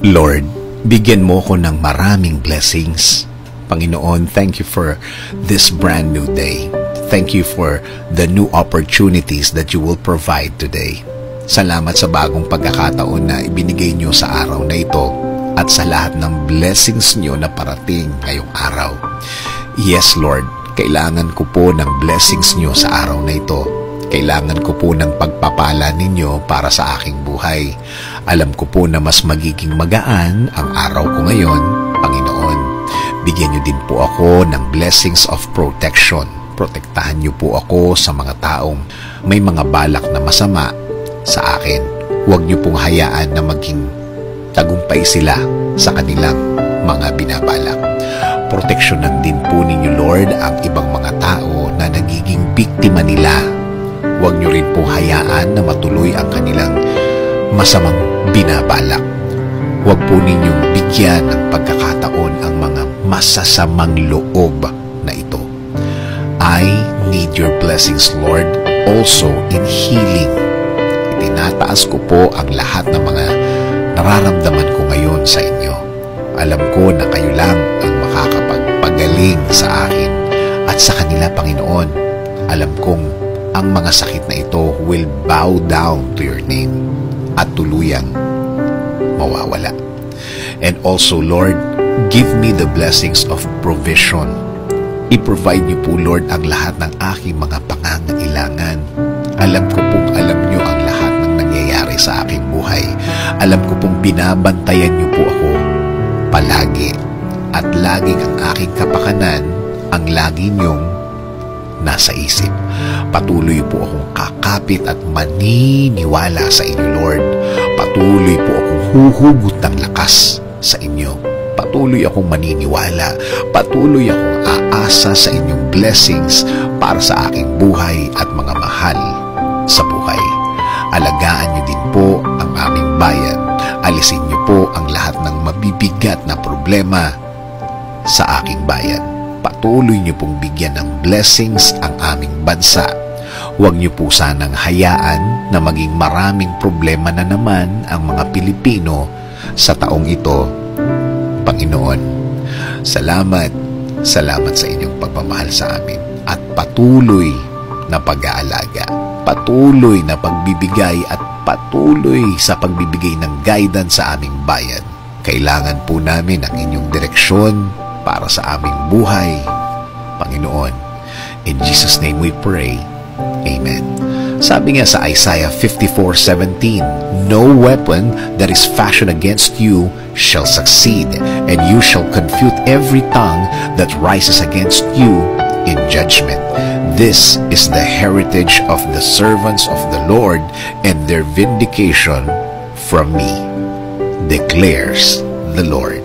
Lord, bigyan mo ko ng maraming blessings. Panginoon, thank you for this brand new day. Thank you for the new opportunities that you will provide today. Salamat sa bagong pagkakataon na ibinigay niyo sa araw na ito at sa lahat ng blessings niyo na parating ngayong araw. Yes, Lord, kailangan ko po ng blessings niyo sa araw na ito. Kailangan ko po ng pagpapala ninyo para sa aking buhay. Alam ko po na mas magiging magaan ang araw ko ngayon, Panginoon. Bigyan niyo din po ako ng blessings of protection. Protektahan niyo po ako sa mga taong may mga balak na masama sa akin. Huwag niyo pong hayaan na maging tagumpay sila sa kanilang mga binabalak. Proteksyonan din po ninyo, Lord, ang ibang mga tao na nagiging biktima nila. Huwag niyo rin po hayaan na matuloy ang kanilang masamang binabalak. Huwag po ninyong bigyan ng pagkakataon ang mga masasamang loob na ito. I need your blessings, Lord, also in healing. Itinataas ko po ang lahat ng mga nararamdaman ko ngayon sa inyo. Alam ko na kayo lang ang makakapagpagaling sa akin at sa kanila, Panginoon. Alam kong ang mga sakit na ito will bow down to your name at tuluyang mawawala. And also, Lord, give me the blessings of provision. I-provide niyo po, Lord, ang lahat ng aking mga pangangailangan. Alam ko pong alam niyo ang lahat ng nangyayari sa aking buhay. Alam ko pong binabantayan niyo po ako palagi. At laging ang aking kapakanan ang lagi niyong nasa isip. Patuloy po akong kakapit at maniniwala sa inyo, Lord. Patuloy po akong huhugot ng lakas sa inyo. Patuloy akong maniniwala. Patuloy akong aasa sa inyong blessings para sa aking buhay at mga mahal sa buhay. Alagaan niyo din po ang aming bayan. Alisin niyo po ang lahat ng mabibigat na problema sa aking bayan. Patuloy niyo pong bigyan ng blessings ang aming bansa. Huwag niyo po sanang hayaan na maging maraming problema na naman ang mga Pilipino sa taong ito, Panginoon. Salamat sa inyong pagmamahal sa amin at patuloy na pag-aalaga, patuloy na pagbibigay at patuloy sa pagbibigay ng guidance sa aming bayan. Kailangan po namin ang inyong direksyon para sa aming buhay, Panginoon. In Jesus' name we pray. Amen. Sabi nga sa Isaiah 54:17, "No weapon that is fashioned against you shall succeed, and you shall confute every tongue that rises against you in judgment. This is the heritage of the servants of the Lord, and their vindication from me, declares the Lord."